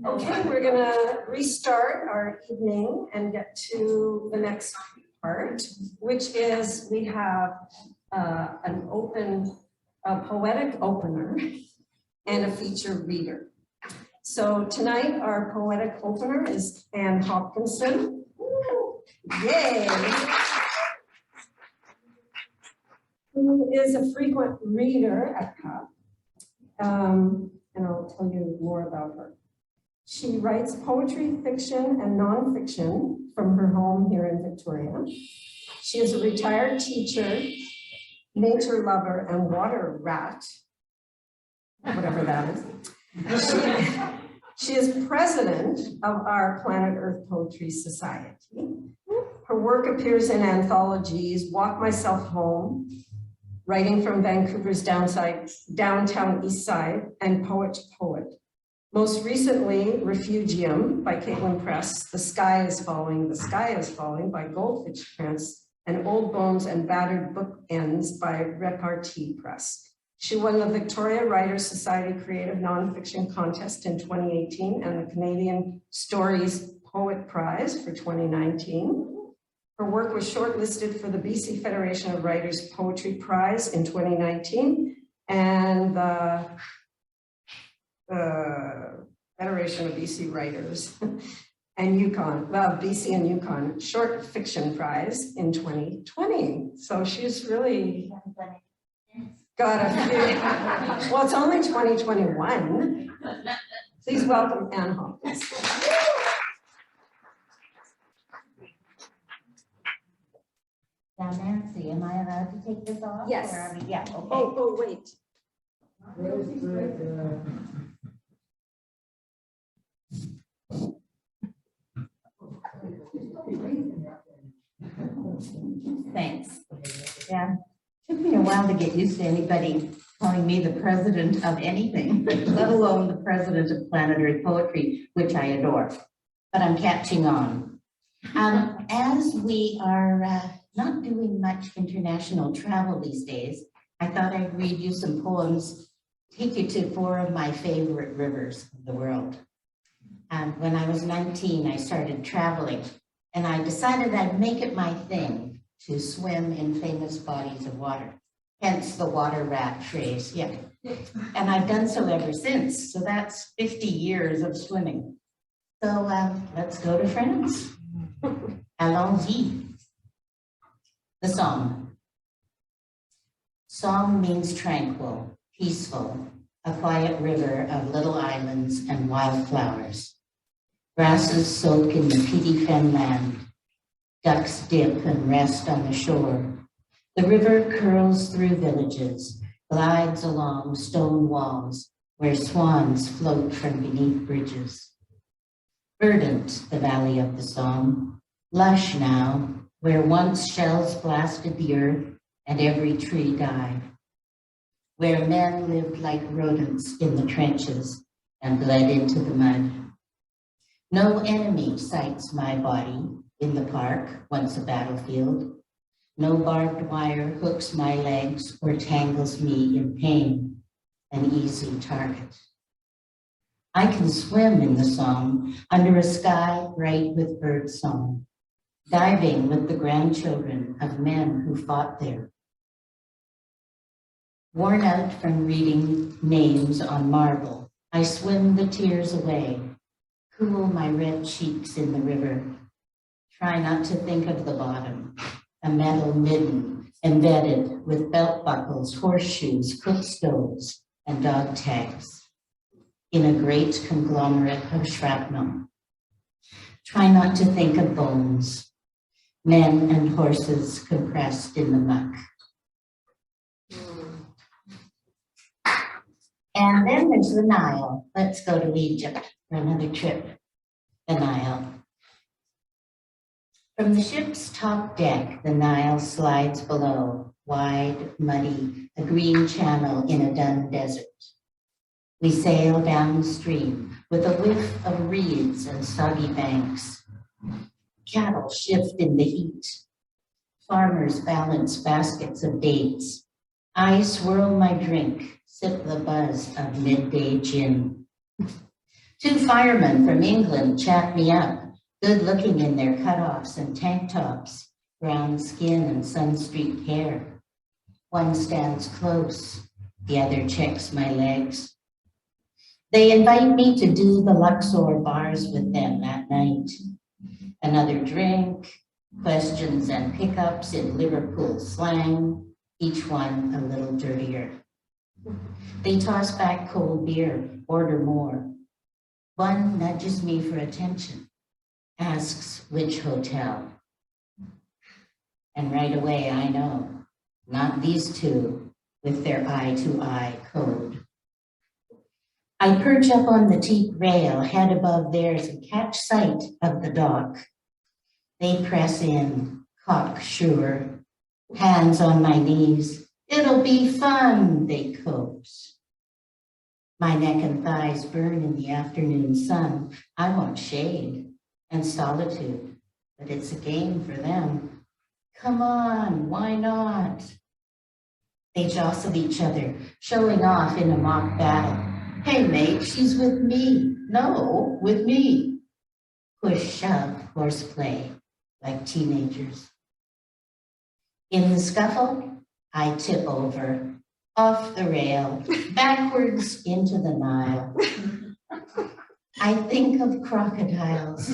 Okay, we're gonna restart our evening and get to the next part, which is we have a poetic opener and a featured reader. So tonight our poetic opener is Anne Hopkinson. Yay! Who is a frequent reader at CUP. And I'll tell you more about her. She writes poetry, fiction, and nonfiction from her home here in Victoria. She is a retired teacher, nature lover, and water rat, whatever that is. She is president of our Planet Earth Poetry Society. Her work appears in anthologies, Walk Myself Home, Writing from Vancouver's Downtown Eastside, and Poet to Poet. Most recently, Refugium by Pulp Press, The Sky is Falling by Goldfinch Press, and Old Bones and Battered Bookends by Refugium Press. She won the Victoria Writers Society Creative Nonfiction Contest in 2018 and the Canadian Stories Poet Prize for 2019. Her work was shortlisted for the BC Federation of Writers Poetry Prize in 2019 and the Federation of BC Writers and BC and Yukon Short Fiction Prize in 2020. So she's really got a few. Well, it's only 2021. Please welcome Anne Hopkinson. Now, Nancy, am I allowed to take this off? Yes. Or are we, yeah, okay. Oh, wait. Thanks. Yeah, it took me a while to get used to anybody calling me the president of anything, let alone the president of Planet Earth Poetry, which I adore. But I'm catching on. As we are not doing much international travel these days, I thought I'd read you some poems, take you to 4 of my favorite rivers of the world. When I was 19, I started traveling, and I decided I'd make it my thing to swim in famous bodies of water, hence the water rat phrase, yeah. And I've done so ever since, so that's 50 years of swimming. So let's go to France. Allons-y. The song. Song means tranquil, peaceful, a quiet river of little islands and wildflowers. Grasses soak in the peaty fenland. Ducks dip and rest on the shore. The river curls through villages, glides along stone walls where swans float from beneath bridges. Verdant, the valley of the song, lush now, where once shells blasted the earth and every tree died, where men lived like rodents in the trenches and bled into the mud. No enemy sights my body in the park, once a battlefield. No barbed wire hooks my legs or tangles me in pain, an easy target. I can swim in the song under a sky bright with bird song, diving with the grandchildren of men who fought there. Worn out from reading names on marble, I swim the tears away, cool my red cheeks in the river, try not to think of the bottom, a metal midden embedded with belt buckles, horseshoes, cook stoves, and dog tags in a great conglomerate of shrapnel. Try not to think of bones, men and horses compressed in the muck. And then there's the Nile. Let's go to Egypt for another trip. The Nile. From the ship's top deck, the Nile slides below, wide, muddy, a green channel in a dun desert. We sail downstream with a whiff of reeds and soggy banks. Cattle shift in the heat. Farmers balance baskets of dates. I swirl my drink, sip the buzz of midday gin. 2 firemen from England chat me up, good looking in their cutoffs and tank tops, brown skin and sun-streaked hair. One stands close, the other checks my legs. They invite me to do the Luxor bars with them that night. Another drink, questions and pickups in Liverpool slang, each one a little dirtier. They toss back cold beer, order more. One nudges me for attention, asks which hotel. And right away I know, not these two with their eye-to-eye code. I perch up on the teak rail, head above theirs, and catch sight of the dock. They press in, cocksure, hands on my knees. It'll be fun, they coax. My neck and thighs burn in the afternoon sun. I want shade and solitude, but it's a game for them. Come on, why not? They jostle each other, showing off in a mock battle. Hey mate, she's with me. No, with me. Push, shove, horseplay, like teenagers. In the scuffle, I tip over, off the rail, backwards into the Nile. I think of crocodiles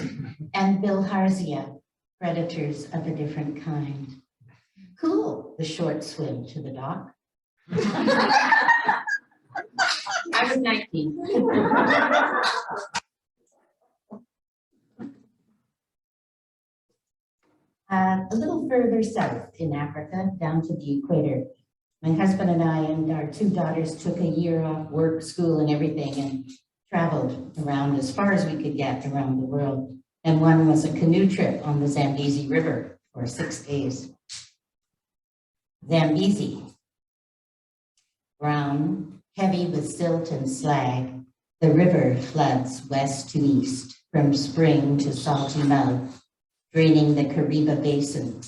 and bilharzia, predators of a different kind. Cool, the short swim to the dock. I was 19. A little further south in Africa, down to the equator, my husband and I and our 2 daughters took a year off work, school, and everything and traveled around as far as we could get around the world. And one was a canoe trip on the Zambezi River for 6 days. Zambezi, brown, heavy with silt and slag, the river floods west to east, from spring to salty mouth, draining the Kariba Basin.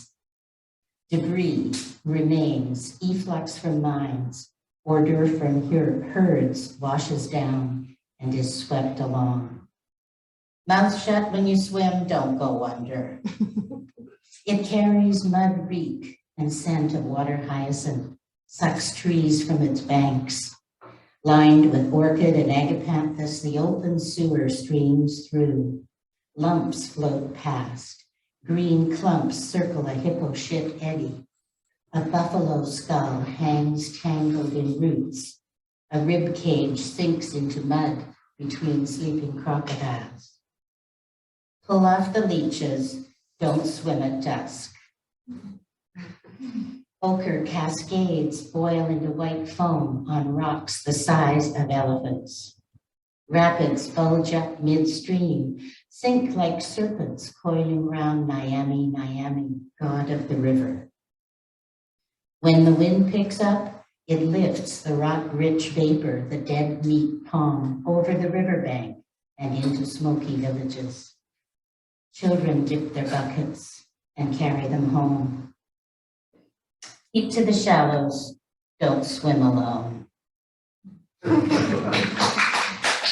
Debris remains, efflux from mines, ordure from herds washes down and is swept along. Mouth shut when you swim, don't go under. It carries mud reek and scent of water hyacinth, sucks trees from its banks. Lined with orchid and agapanthus, the open sewer streams through. Lumps float past. Green clumps circle a hippo shit eddy. A buffalo skull hangs tangled in roots. A rib cage sinks into mud between sleeping crocodiles. Pull off the leeches, don't swim at dusk. Ochre cascades boil into white foam on rocks the size of elephants. Rapids bulge up midstream, sink like serpents coiling round Miami, Miami, god of the river. When the wind picks up, it lifts the rock-rich vapor, the dead meat palm, over the riverbank and into smoky villages. Children dip their buckets and carry them home. Keep to the shallows, don't swim alone.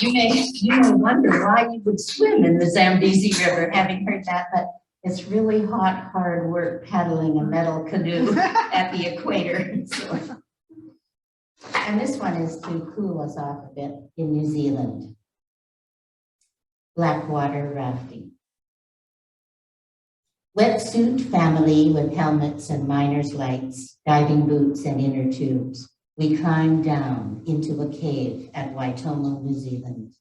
You may wonder why you would swim in the Zambezi River, having heard that, but it's really hot, hard work paddling a metal canoe at the equator. So. And this one is to cool us off a bit in New Zealand. Blackwater rafting. Wetsuit family with helmets and miner's lights, diving boots and inner tubes. We climb down into a cave at Waitomo, New Zealand.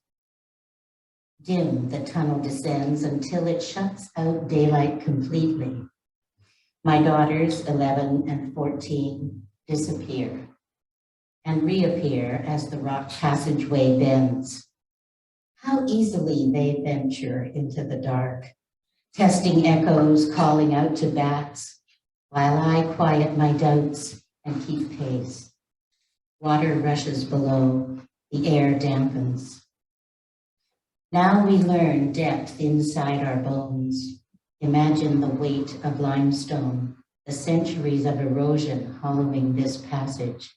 Dim, the tunnel descends until it shuts out daylight completely. My daughters, 11 and 14, disappear and reappear as the rock passageway bends. How easily they venture into the dark, testing echoes, calling out to bats, while I quiet my doubts and keep pace. Water rushes below, the air dampens. Now we learn depth inside our bones. Imagine the weight of limestone, the centuries of erosion hollowing this passage.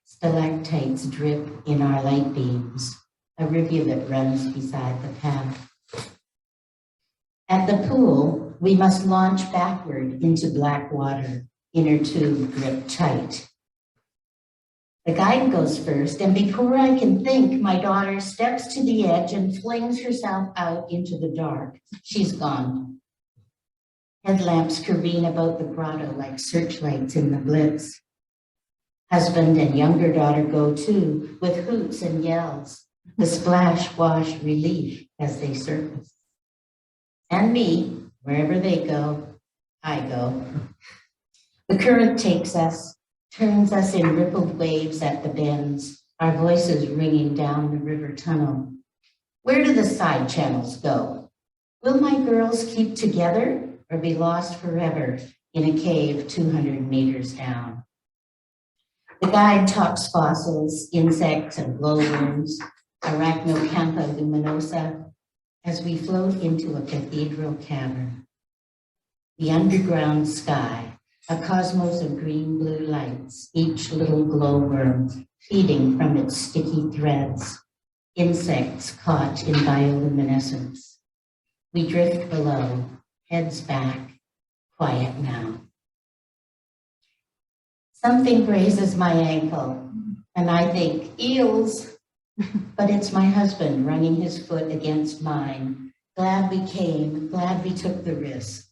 Stalactites drip in our light beams. a rivulet runs beside the path. At the pool, we must launch backward into black water, inner tube gripped tight. The guide goes first, and before I can think, my daughter steps to the edge and flings herself out into the dark. She's gone. Headlamps careen about the grotto like searchlights in the blitz. Husband and younger daughter go too, with hoots and yells. The splash wash relief as they surface. And me, wherever they go, I go. The current takes us, turns us in rippled waves at the bends, our voices ringing down the river tunnel. Where do the side channels go? Will my girls keep together or be lost forever in a cave 200 meters down? The guide talks fossils, insects, and glowworms, Arachnocantha luminosa, as we float into a cathedral cavern. The underground sky, a cosmos of green-blue lights, each little glowworm feeding from its sticky threads, insects caught in bioluminescence. We drift below, heads back, quiet now. Something grazes my ankle, and I think, eels, but it's my husband running his foot against mine. Glad we came, glad we took the risk.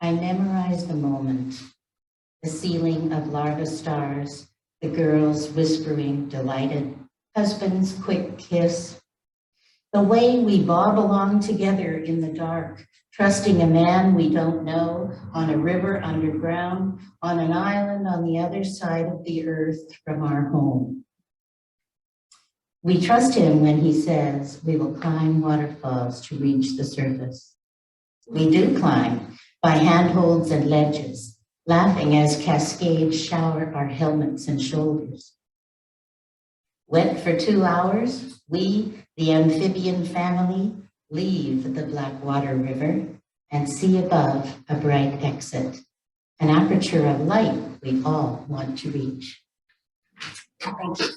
I memorize the moment, the ceiling of larva stars, the girls whispering delighted, husband's quick kiss, the way we bob along together in the dark, trusting a man we don't know, on a river underground, on an island on the other side of the earth from our home. We trust him when he says we will climb waterfalls to reach the surface. We do climb by handholds and ledges, laughing as cascades shower our helmets and shoulders. Wet for 2 hours, we, the amphibian family, leave the Blackwater River and see above a bright exit, an aperture of light we all want to reach. Thank you.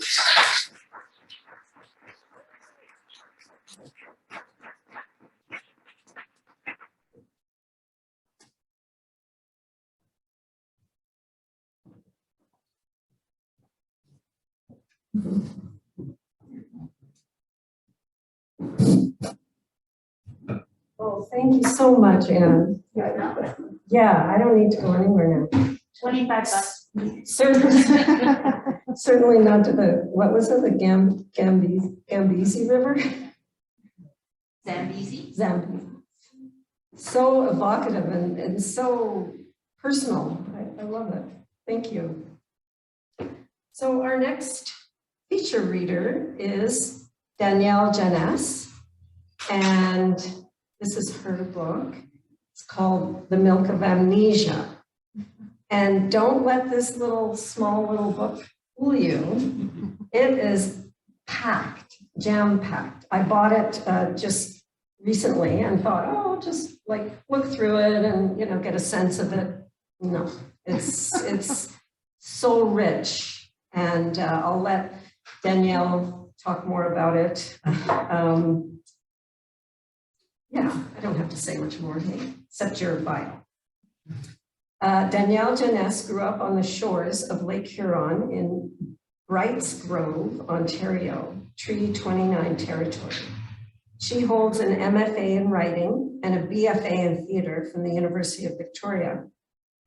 Oh, thank you so much, Anne. Yeah, I don't need to go anywhere now. 25 bucks. Certainly not to the, what was it, the Gambesi River? Zambezi. Zambezi. So evocative and so personal. I love it. Thank you. So our next feature reader is Danielle Janess, and this is her book. It's called The Milk of Amnesia. And don't let this small little book fool you. It is packed, jam-packed. I bought it just recently and thought, oh, I'll just like look through it and get a sense of it. No, it's so rich, and I'll let Danielle talk more about it. Yeah, I don't have to say much more, hey, except your bio. Danielle Janess grew up on the shores of Lake Huron in Brights Grove, Ontario, Treaty 29 territory. She holds an MFA in writing and a BFA in theater from the University of Victoria.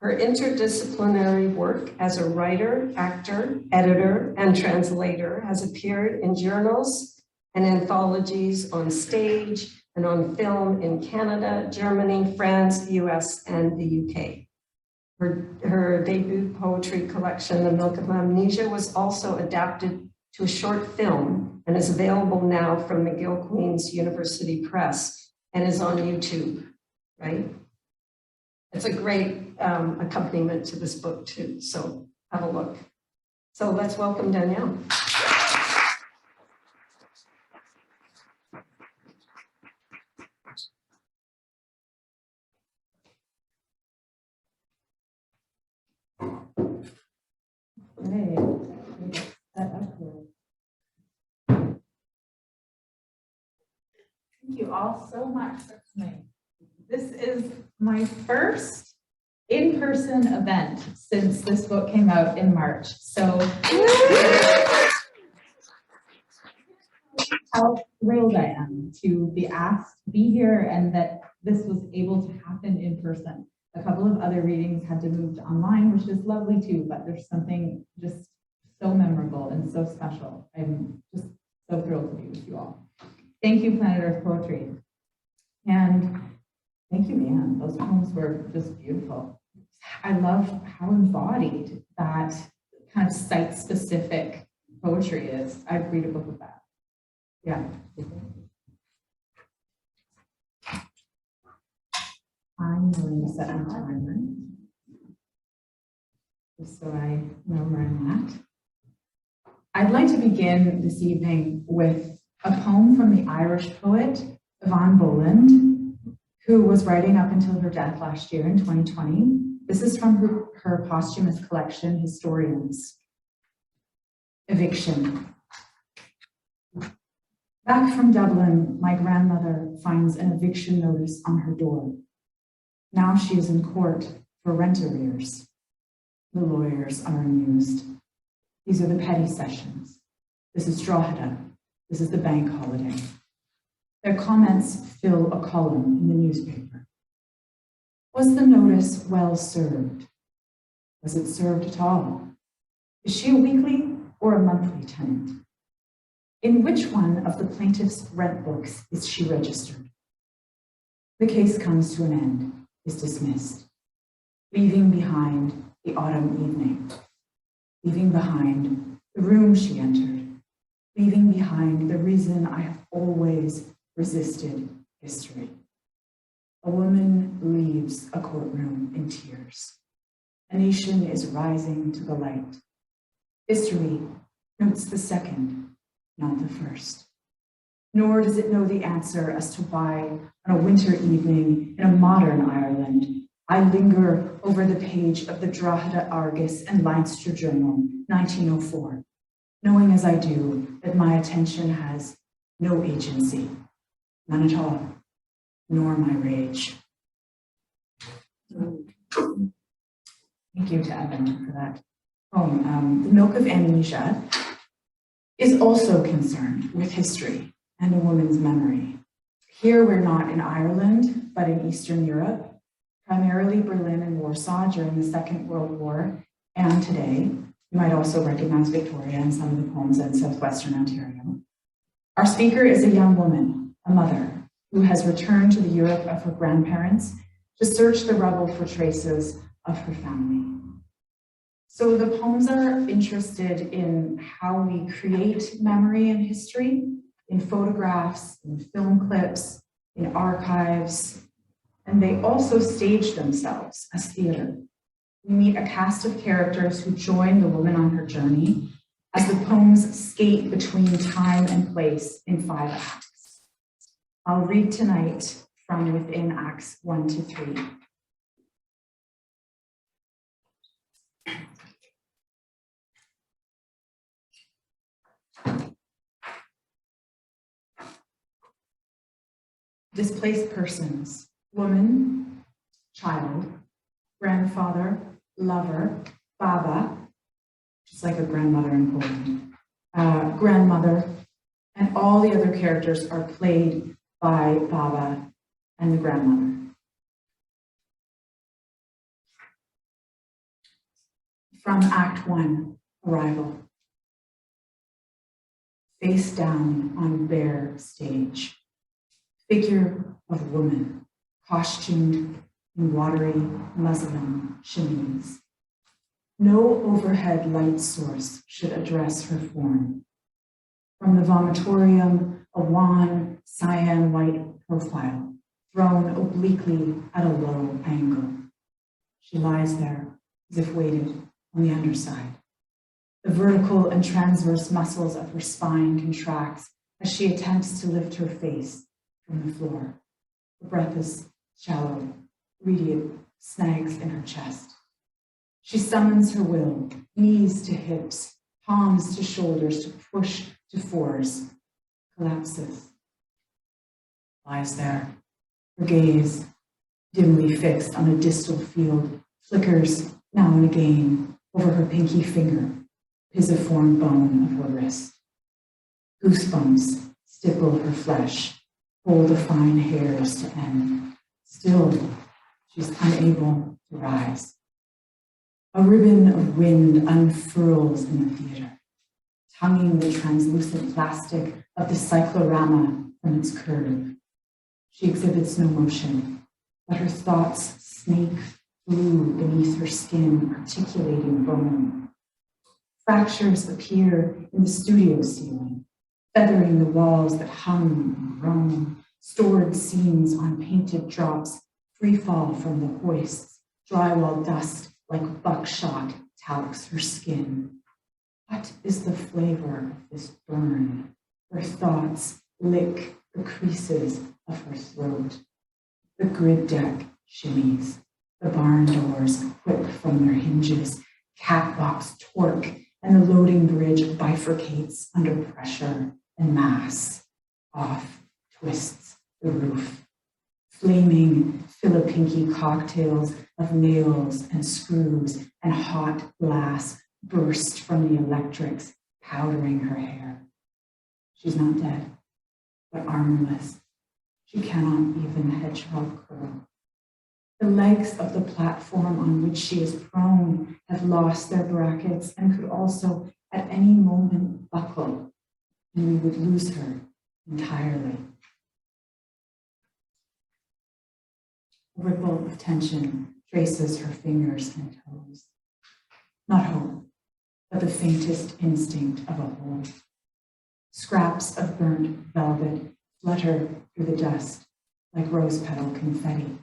Her interdisciplinary work as a writer, actor, editor, and translator has appeared in journals and anthologies on stage and on film in Canada, Germany, France, the US, and the UK. Her debut poetry collection, The Milk of Amnesia, was also adapted to a short film and is available now from McGill-Queen's University Press and is on YouTube, right? It's a great accompaniment to this book too, so have a look. So let's welcome Danielle. Hey, that up here. Thank you all so much for coming. This is my first in-person event since this book came out in March. So how thrilled I am to be asked to be here and that this was able to happen in person. A couple of other readings had to move to online, which is lovely too, but there's something just so memorable and so special. I'm just so thrilled to be with you all. Thank you, Planet Earth Poetry. And thank you, Anne. Those poems were just beautiful. I love how embodied that kind of site-specific poetry is. I'd read a book of that. Yeah. I'm going to set my timer, just so I know where I'm at. I'd like to begin this evening with a poem from the Irish poet Yvonne Boland, who was writing up until her death last year in 2020. This is from her posthumous collection, Historians. Eviction. Back from Dublin, my grandmother finds an eviction notice on her door. Now she is in court for rent arrears. The lawyers are amused. These are the petty sessions. This is Drogheda. This is the bank holiday. Their comments fill a column in the newspaper. Was the notice well served? Was it served at all? Is she a weekly or a monthly tenant? In which one of the plaintiff's rent books is she registered? The case comes to an end, is dismissed, leaving behind the autumn evening, leaving behind the room she entered, leaving behind the reason I have always resisted history. A woman leaves a courtroom in tears. A nation is rising to the light. History notes the second, not the first. Nor does it know the answer as to why, on a winter evening in a modern Ireland, I linger over the page of the Drogheda Argus and Leinster Journal, 1904, knowing as I do that my attention has no agency, none at all, nor my rage. Thank you to Evan for that poem. The Milk of Amnesia is also concerned with history and a woman's memory. Here we're not in Ireland, but in Eastern Europe, primarily Berlin and Warsaw during the Second World War, and today. You might also recognize Victoria in some of the poems in southwestern Ontario. Our speaker is a young woman, a mother, who has returned to the Europe of her grandparents to search the rubble for traces of her family. So the poems are interested in how we create memory and history, in photographs, in film clips, in archives, and they also stage themselves as theater. We meet a cast of characters who join the woman on her journey as the poems skate between time and place in 5 acts. I'll read tonight from within Acts 1 to 3. Displaced persons, woman, child, grandfather, lover, baba, just like a grandmother in Poland, grandmother, and all the other characters are played by baba and the grandmother. From Act 1, Arrival. Face down on bare stage. Figure of woman, costumed in watery muslin chimneys. No overhead light source should address her form. From the vomitorium, a wan, cyan white profile, thrown obliquely at a low angle. She lies there as if weighted on the underside. The vertical and transverse muscles of her spine contract as she attempts to lift her face from the floor. Her breath is shallow, radiant snags in her chest. She summons her will, knees to hips, palms to shoulders, to push to fours, collapses. lies there, her gaze, dimly fixed on a distal field, flickers now and again over her pinky finger, pisiform bone of her wrist. Goosebumps stipple her flesh, hold the fine hairs to end. Still, she's unable to rise. A ribbon of wind unfurls in the theater, tonguing the translucent plastic of the cyclorama from its curve. She exhibits no motion, but her thoughts snake through beneath her skin, articulating bone. Fractures appear in the studio ceiling, feathering the walls that hung and roam. Stored scenes on painted drops free fall from the hoists. Drywall dust like buckshot talcs her skin. What is the flavor of this burn? Her thoughts lick the creases of her throat. The grid deck shimmies. The barn doors whip from their hinges. Catwalks torque, and the loading bridge bifurcates under pressure and mass. Off twists the roof. Flaming Filipinky cocktails of nails and screws and hot glass burst from the electrics, powdering her hair. She's not dead, but armless. She cannot even hedgehog curl. The legs of the platform on which she is prone have lost their brackets and could also at any moment buckle, and we would lose her entirely. A ripple of tension traces her fingers and toes. Not hope, but the faintest instinct of a hold. Scraps of burnt velvet flutter through the dust like rose petal confetti.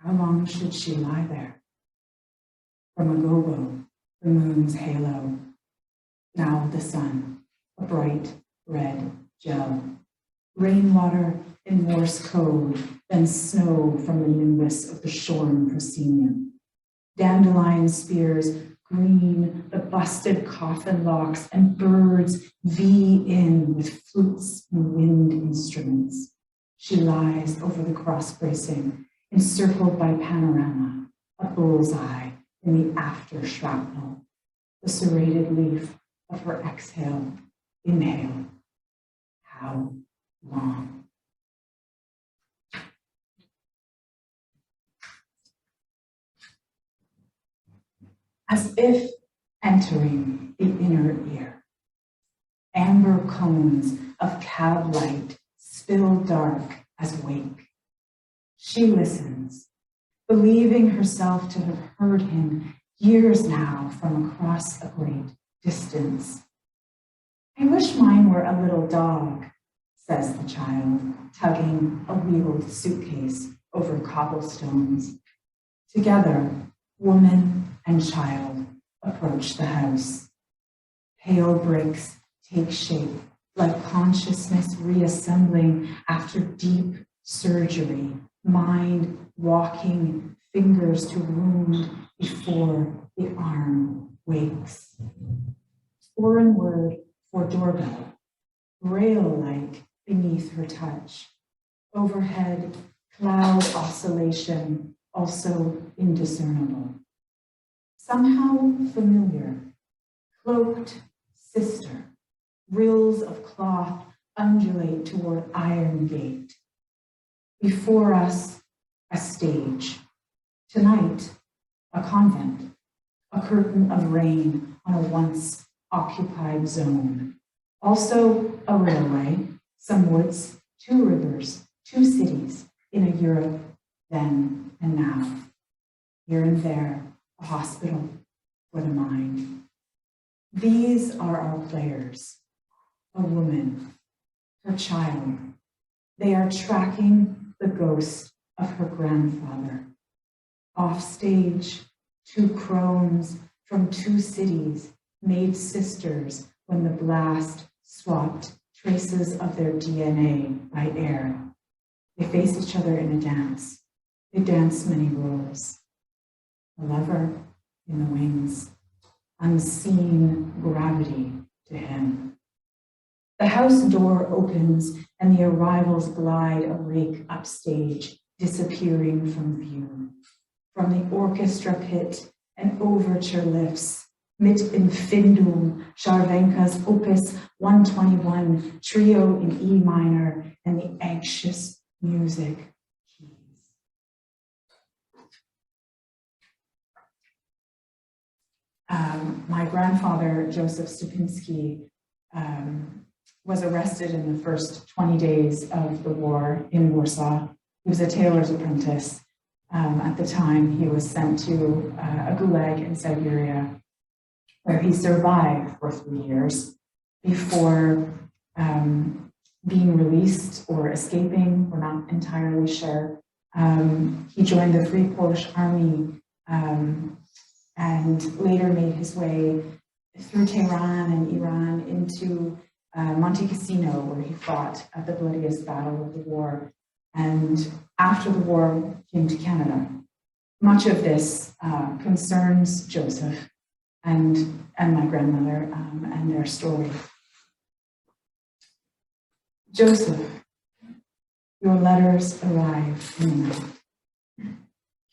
How long should she lie there? From a gobo, the moon's halo. Now the sun, a bright red gel. Rainwater in Morse code, then snow from the nimbus of the shorn proscenium. Dandelion spears green the busted coffin locks, and birds V in with flutes and wind instruments. She lies over the cross bracing, encircled by panorama, a bullseye in the after shrapnel, the serrated leaf of her exhale, inhale. How long? As if entering the inner ear, amber cones of cab light spill dark as wake. She listens, believing herself to have heard him years now from across a great distance. I wish mine were a little dog, says the child, tugging a wheeled suitcase over cobblestones. Together, woman and child approach the house. Pale bricks take shape like consciousness reassembling after deep surgery, mind walking fingers to wound before the arm wakes. Foreign word for doorbell, braille-like beneath her touch. Overhead, cloud oscillation, also indiscernible. Somehow familiar, cloaked sister, rills of cloth undulate toward iron gate. Before us, a stage. Tonight, a convent, a curtain of rain on a once occupied zone. Also a railway, some woods, 2 rivers, 2 cities in a Europe then and now. Here and there, a hospital for the mind. These are our players, a woman, her child. They are tracking the ghost of her grandfather. Offstage, 2 crones from 2 cities made sisters when the blast swapped traces of their DNA by air. They face each other in a dance. They dance many roles. A lover in the wings, unseen gravity to him. The house door opens and the arrivals glide awake upstage, disappearing from view. From the orchestra pit, an overture lifts, mit infindum, Jarvenka's opus 121, trio in E minor, and the anxious music keys. My grandfather, Joseph Stupinski, was arrested in the first 20 days of the war in Warsaw. He was a tailor's apprentice. At the time, he was sent to a gulag in Siberia, where he survived for 3 years before being released or escaping. We're not entirely sure. He joined the Free Polish Army and later made his way through Tehran and Iran into Monte Cassino, where he fought at the bloodiest battle of the war. And after the war, came to Canada. Much of this concerns Joseph and my grandmother and their story. Joseph, your letters arrive in the night.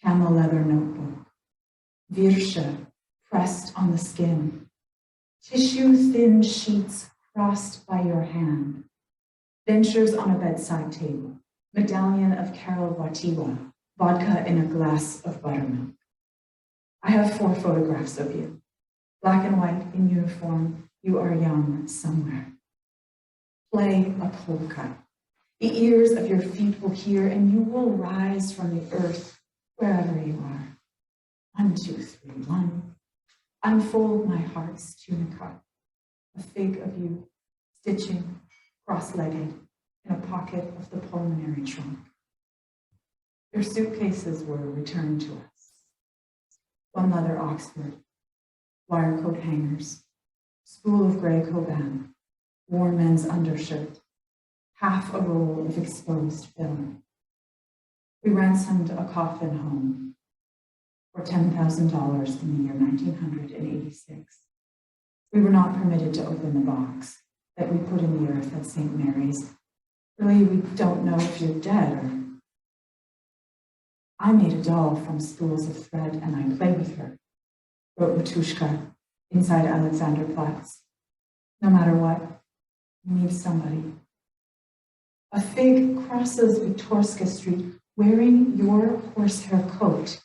Camel leather notebook, virsha pressed on the skin, tissue-thin sheets crossed by your hand, dentures on a bedside table, medallion of Karol Wojtyła, vodka in a glass of buttermilk. I have 4 photographs of you. Black and white in uniform, you are young somewhere. Play a polka. The ears of your feet will hear, and you will rise from the earth wherever you are. 1, 2, 3, 1. Unfold my heart's tunica. A fig of you, stitching, cross-legged, in a pocket of the pulmonary trunk. Your suitcases were returned to us. 1 leather Oxford, wire coat hangers, spool of gray Coban, worn men's undershirt, half a roll of exposed film. We ransomed a coffin home for $10,000 in the year 1986. We were not permitted to open the box that we put in the earth at St. Mary's. Really, we don't know if you're dead or... I made a doll from spools of thread and I play with her, wrote Matushka inside Alexanderplatz. No matter what, you need somebody. A fig crosses Wiktorska Street wearing your horsehair coat.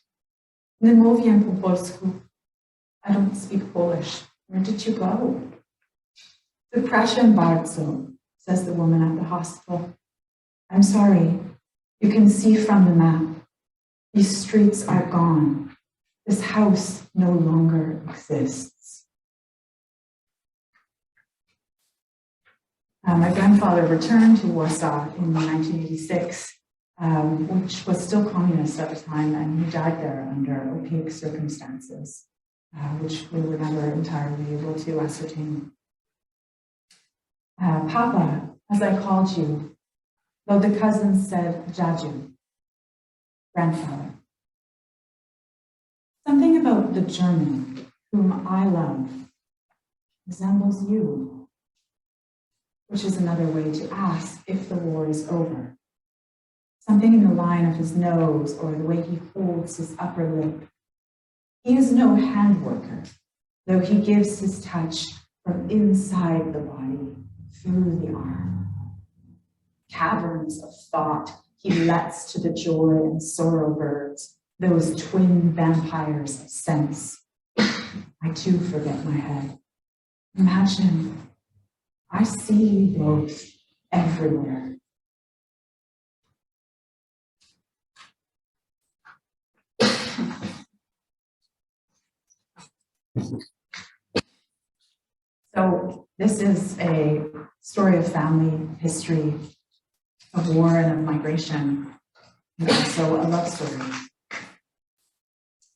Nie mówię po polsku. I don't speak Polish. Where did you go? Przepraszam bardzo, says the woman at the hospital. I'm sorry. You can see from the map. These streets are gone. This house no longer exists. My grandfather returned to Warsaw in 1986, which was still communist at the time, and he died there under opaque circumstances, which we were never entirely able to ascertain. Papa, as I called you, though the cousins said Jaju, grandfather. Something about the German, whom I love, resembles you, which is another way to ask if the war is over. Something in the line of his nose or the way he holds his upper lip. He is no hand worker, though he gives his touch from inside the body, through the arm. Caverns of thought he lets to the joy and sorrow birds, those twin vampires of sense. I too forget my head. Imagine, I see you both everywhere. So this is a story of family history, of war and of migration, and also a love story.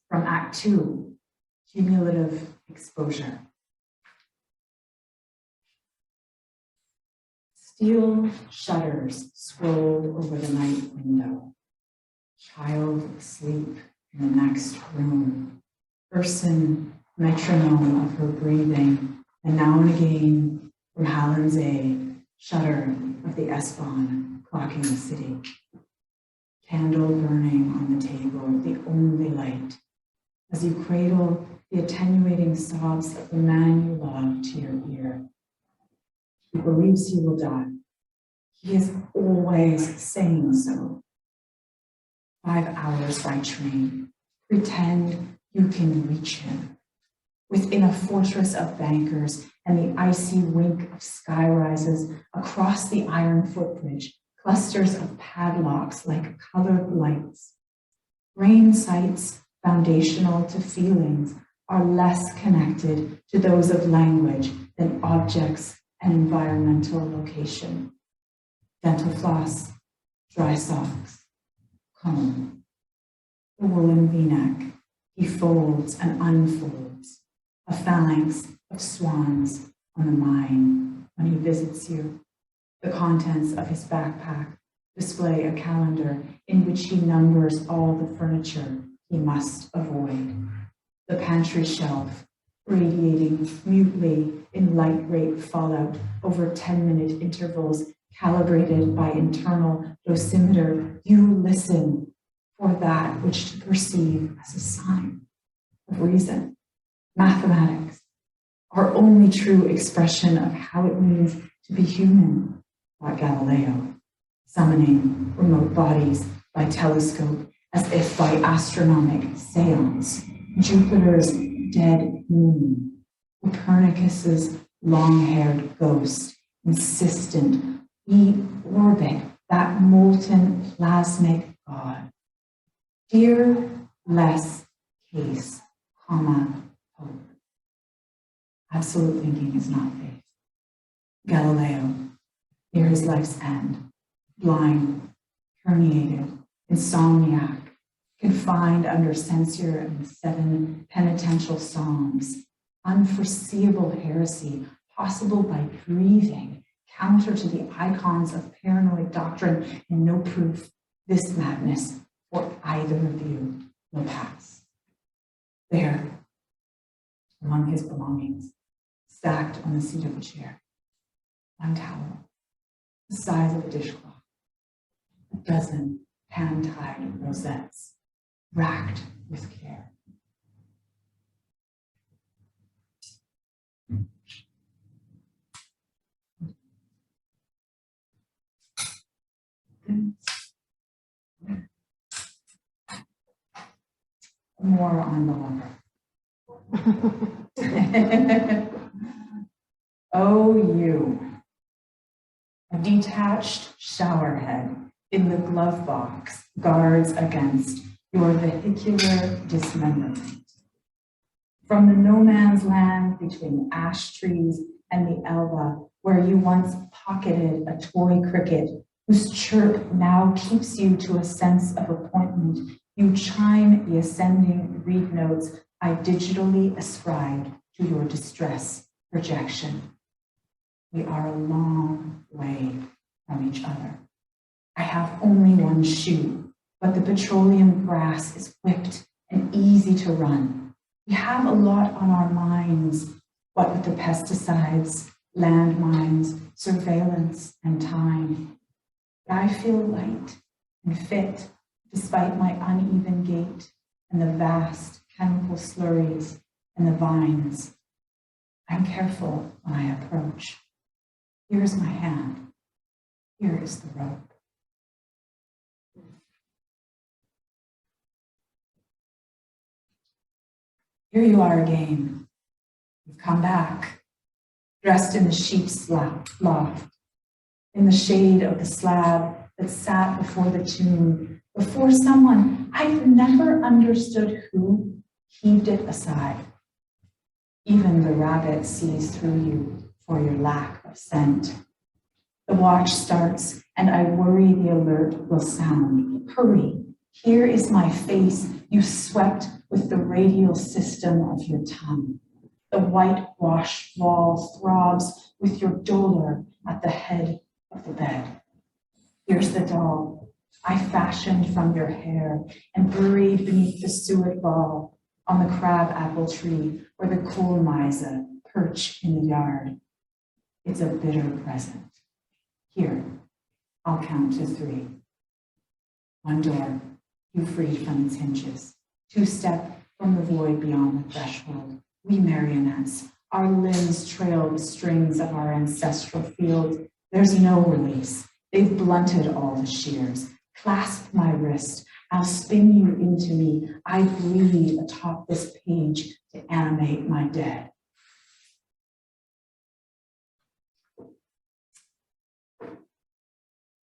From Act 2, cumulative exposure. Steel shutters scrolled over the night window. Child asleep in the next room. Person, metronome of her breathing, and now and again from Hallin's A, shudder of the S-Bahn clocking the city. Candle burning on the table, the only light, as you cradle the attenuating sobs of the man you love to your ear. He believes he will die. He is always saying so. 5 hours by train. Pretend you can reach him. Within a fortress of bankers and the icy wink of sky rises across the iron footbridge, clusters of padlocks like colored lights. Brain sites foundational to feelings are less connected to those of language than objects and environmental location. Dental floss, dry socks, comb. The woolen v-neck he folds and unfolds, a phalanx of swans on the mine when he visits you. The contents of his backpack display a calendar in which he numbers all the furniture he must avoid. The pantry shelf, radiating mutely in light rate fallout over 10-minute intervals calibrated by internal dosimeter, you listen for that which to perceive as a sign of reason. Mathematics, our only true expression of how it means to be human, thought Galileo, summoning remote bodies by telescope as if by astronomic seance, Jupiter's dead moon, Copernicus's long-haired ghost, insistent, we orbit that molten plasmic God. Fear less case, comma, hope. Absolute thinking is not faith. Galileo, near his life's end, blind, herniated, insomniac, confined under censure and 7 penitential psalms, unforeseeable heresy, possible by breathing, counter to the icons of paranoid doctrine, and no proof this madness for either of you will pass. There, among his belongings, stacked on the seat of a chair, one towel, the size of a dishcloth, a dozen hand-tied rosettes, racked with care. More on the lover. Oh, you, a detached shower head in the glove box guards against your vehicular dismemberment. From the no man's land between ash trees and the Elba, where you once pocketed a toy cricket whose chirp now keeps you to a sense of appointment, you chime the ascending reed notes I digitally ascribed to your distress projection. We are a long way from each other. I have only one shoe, but the petroleum grass is whipped and easy to run. We have a lot on our minds, what with the pesticides, landmines, surveillance, and time. But I feel light and fit despite my uneven gait and the vast chemical slurries and the vines. I'm careful when I approach. Here's my hand. Here is the rope. Here you are again. You've come back, dressed in the sheep's loft, in the shade of the slab that sat before the tomb, before someone I've never understood who heaved it aside. Even the rabbit sees through you for your lack of scent. The watch starts, and I worry the alert will sound. Hurry, here is my face you swept with the radial system of your tongue. The whitewashed wall throbs with your dolor at the head of the bed. Here's the doll I fashioned from your hair and buried beneath the suet ball on the crabapple tree where the coal miser perch in the yard. It's a bitter present. Here, I'll count to 3. One door, you freed from its hinges. 2 step from the void beyond the threshold. We marionettes, our limbs trail the strings of our ancestral field. There's no release. They've blunted all the shears. Clasp my wrist. I'll spin you into me. I bleed atop this page to animate my dead.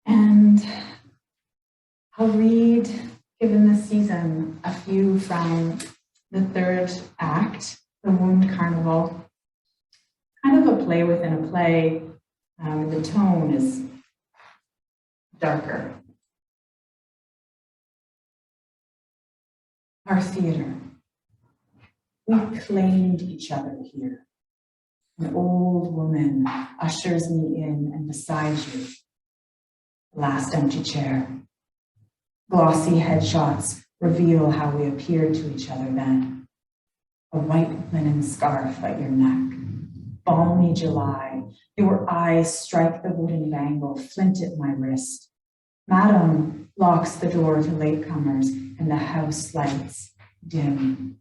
And I'll read, given the season, a few from the 3rd act, The Wound Carnival. Kind of a play within a play. The tone is darker. Our theater. We claimed each other here. An old woman ushers me in, and beside you, the last empty chair. Glossy headshots reveal how we appeared to each other then. A white linen scarf at your neck. Balmy July. Your eyes strike the wooden bangle, flint at my wrist. Madam locks the door to latecomers, and the house lights dim.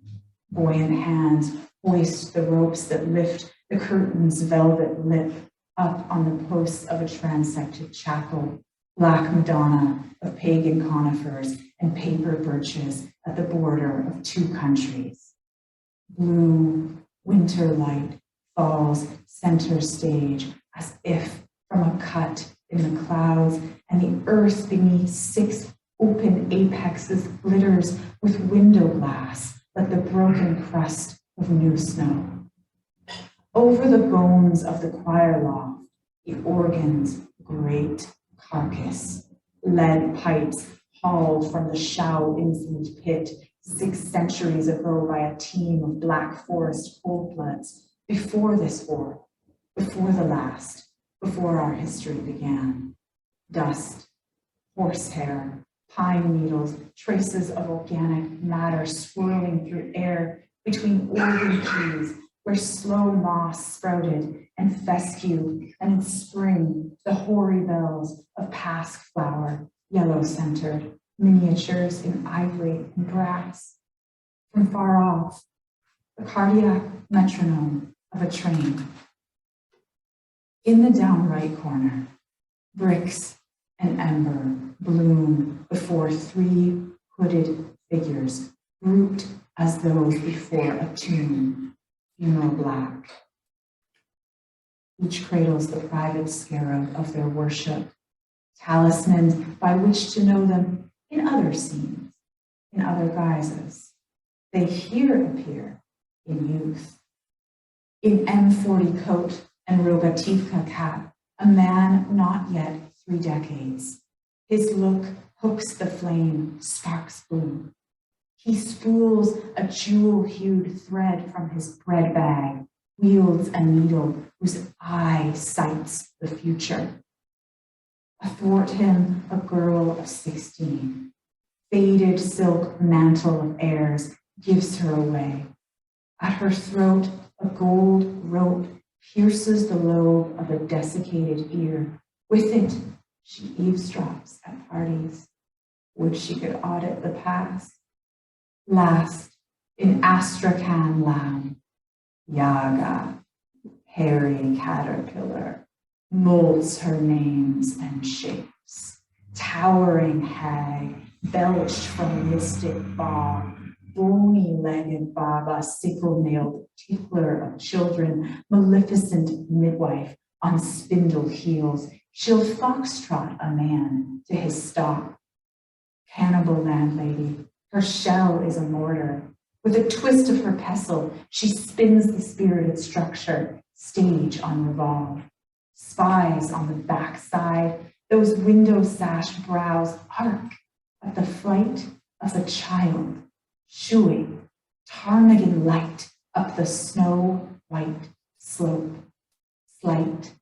Buoyant hands hoist the ropes that lift the curtain's velvet lip up on the posts of a transected chapel. Black Madonna of pagan conifers and paper birches at the border of 2 countries. Blue winter light falls center stage as if from a cut in the clouds, and the earth beneath 6 open apexes glitters with window glass like the broken crust of new snow. Over the bones of the choir loft, the organ's great carcass, lead pipes hauled from the Shao infant pit 6 centuries ago by a team of Black Forest coldbloods, before this war, before the last, before our history began. Dust, horsehair, pine needles, traces of organic matter swirling through air between organ trees where slow moss sprouted and fescue, and in spring, the hoary bells of pasque flower, yellow-centered, miniatures in ivory and brass. From far off, the cardiac metronome of a train. In the down right corner, bricks and ember bloom before 3 hooded figures, grouped as those before a tomb, funeral black. Each cradles the private scarab of their worship, talismans by which to know them in other scenes, in other guises. They here appear in youth. In M40 coat and Rogativka cap, a man not yet 3 decades. His look hooks the flame, sparks blue. He spools a jewel-hued thread from his bread bag, wields a needle whose eye sights the future. Athwart him, a girl of 16. Faded silk mantle of airs gives her away. At her throat, a gold rope pierces the lobe of a desiccated ear. With it, she eavesdrops at parties. Would she could audit the past. Last, in Astrakhan lamb, Yaga, hairy caterpillar, molds her names and shapes. Towering hag, belched from mystic bog, bony-legged Baba, sickle-nailed tickler of children, maleficent midwife on spindle heels. She'll foxtrot a man to his stop. Cannibal landlady, her shell is a mortar. With a twist of her pestle, she spins the spirited structure, stage on revolve. Spies on the backside, those window sash brows arc at the flight of a child, shooing ptarmigan light up the snow-white slope. Slight,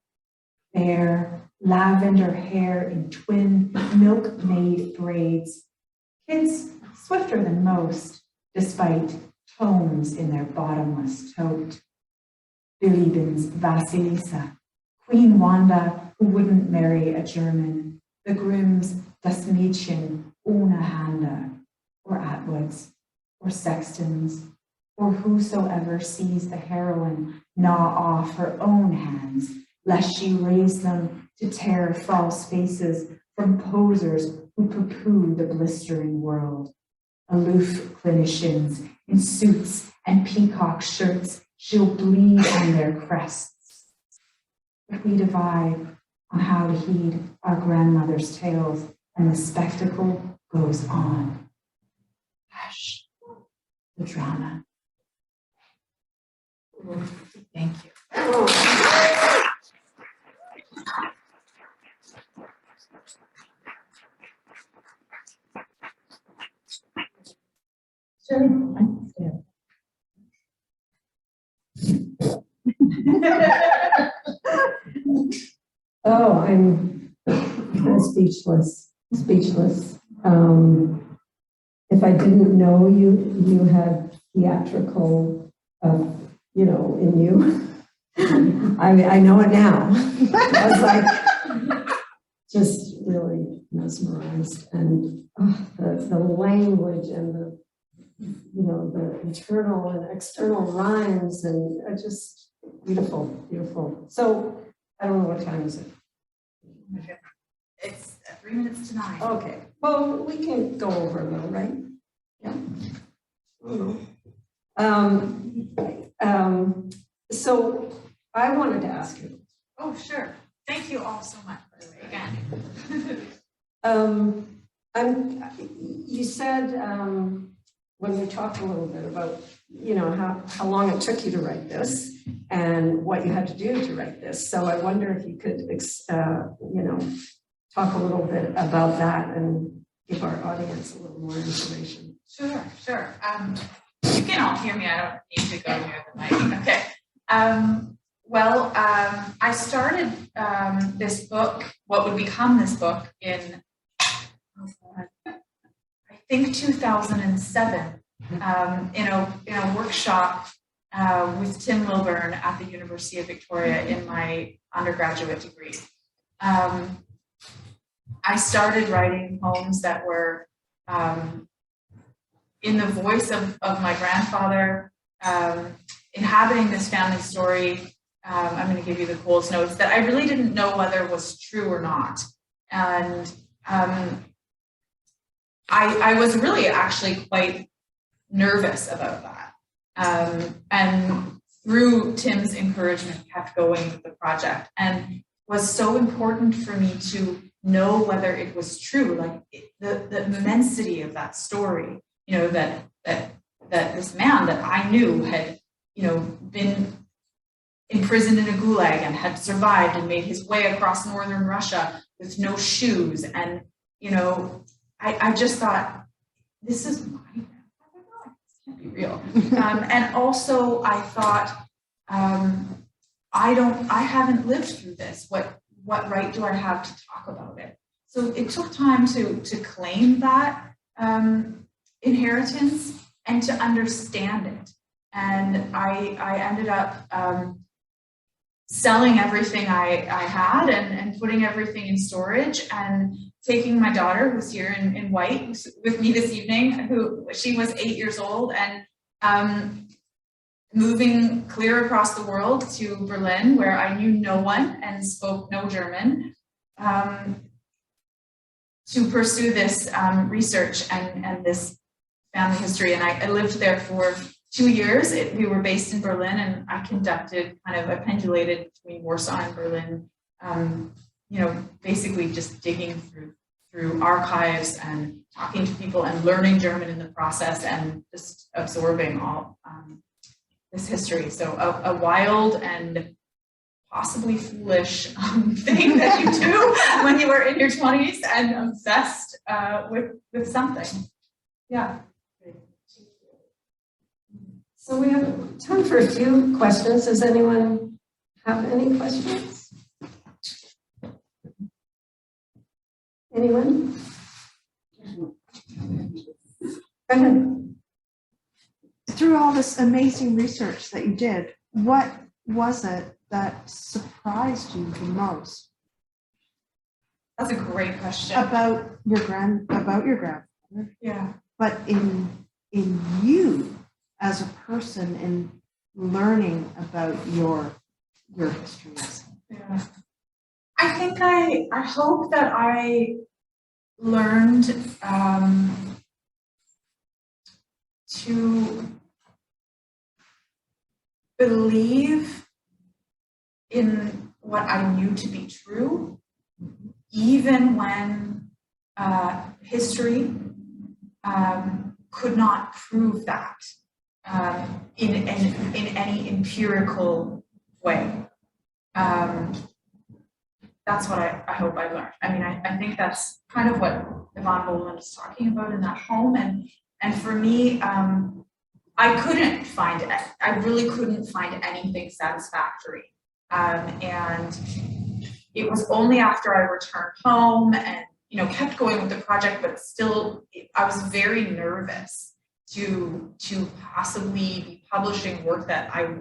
fair, lavender hair in twin milk-maid braids. Kids swifter than most, despite tomes in their bottomless tote. Bilibin's Vasilisa, Queen Wanda who wouldn't marry a German, the Grimms, Das Mädchen ohne Hände, or Atwoods, or Sextons, or whosoever sees the heroine gnaw off her own hands, lest she raise them to tear false faces from posers who pooh-pooh the blistering world. Aloof clinicians in suits and peacock shirts, she'll bleed on their crests. But we divide on how to heed our grandmother's tales, and the spectacle goes on. Hush, the drama. Thank you. Sure. Oh, I'm kind of speechless. If I didn't know you had theatrical, in you, I know it now. I was like, just really mesmerized, and the language and the internal and external rhymes, and just beautiful. So I don't know what time is it. It's 3 minutes to 9. Okay, well, we can go over a little, right? Yeah. So I wanted to ask you. Oh, sure. Thank you all so much, by the way, again. You said when we talked a little bit about how long it took you to write this and what you had to do to write this. So I wonder if you could talk a little bit about that and give our audience a little more information. Sure. You can all hear me. I don't need to go near the mic. Okay. I started this book, what would become this book, in I think 2007, in a workshop with Tim Milburn at the University of Victoria in my undergraduate degree. I started writing poems that were in the voice of my grandfather, inhabiting this family story. I'm going to give you the Coles notes that I really didn't know whether was true or not. And I was really actually quite nervous about that. And through Tim's encouragement, kept going with the project, and was so important for me to know whether it was true, like the immensity of that story, that this man that I knew had, been imprisoned in a gulag and had survived and made his way across northern Russia with no shoes. And, I just thought, this is my grandfather? This can't be real. And also I thought, I haven't lived through this. What right do I have to talk about it? So it took time to claim that inheritance and to understand it. And I ended up selling everything I had and putting everything in storage, and taking my daughter, who's here in white with me this evening, she was 8 years old, and moving clear across the world to Berlin, where I knew no one and spoke no German, to pursue this research and this family history. And I lived there for 2 years. We were based in Berlin, and I conducted I pendulated between Warsaw and Berlin, basically just digging through archives and talking to people and learning German in the process, and just absorbing all this history. So a wild and possibly foolish thing that you do when you are in your 20s and obsessed with something. Yeah. So we have time for a few questions. Does anyone have any questions? Anyone? Go ahead. Through all this amazing research that you did, what was it that surprised you the most? That's a great question. about your grandfather, Yeah. but in you as a person and learning about your histories. Yeah. I think I hope that I learned to believe in what I knew to be true, even when history could not prove that in any empirical way. That's what I hope I learned. I mean, I think that's kind of what Yvonne Boland is talking about in that home. And for me, I really couldn't find anything satisfactory. And it was only after I returned home and, kept going with the project, but still, I was very nervous to possibly be publishing work that I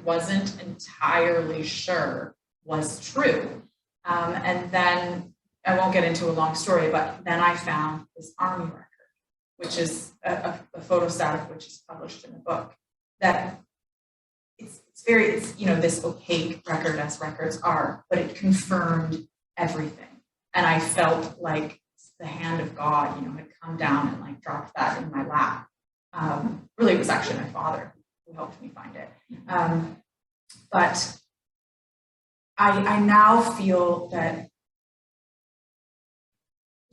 wasn't entirely sure was true. And then, I won't get into a long story, but then I found this army record, which is a photostat of which is published in the book, that it's this opaque record as records are, but it confirmed everything. And I felt like the hand of God, had come down and like dropped that in my lap. Really, it was actually my father who helped me find it. But I now feel that,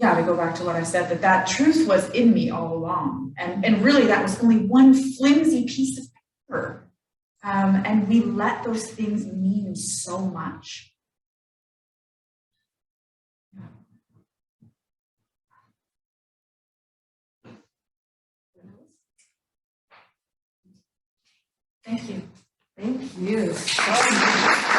to go back to what I said, that truth was in me all along. And really that was only one flimsy piece of paper. And we let those things mean so much. Thank you. Thank you so much.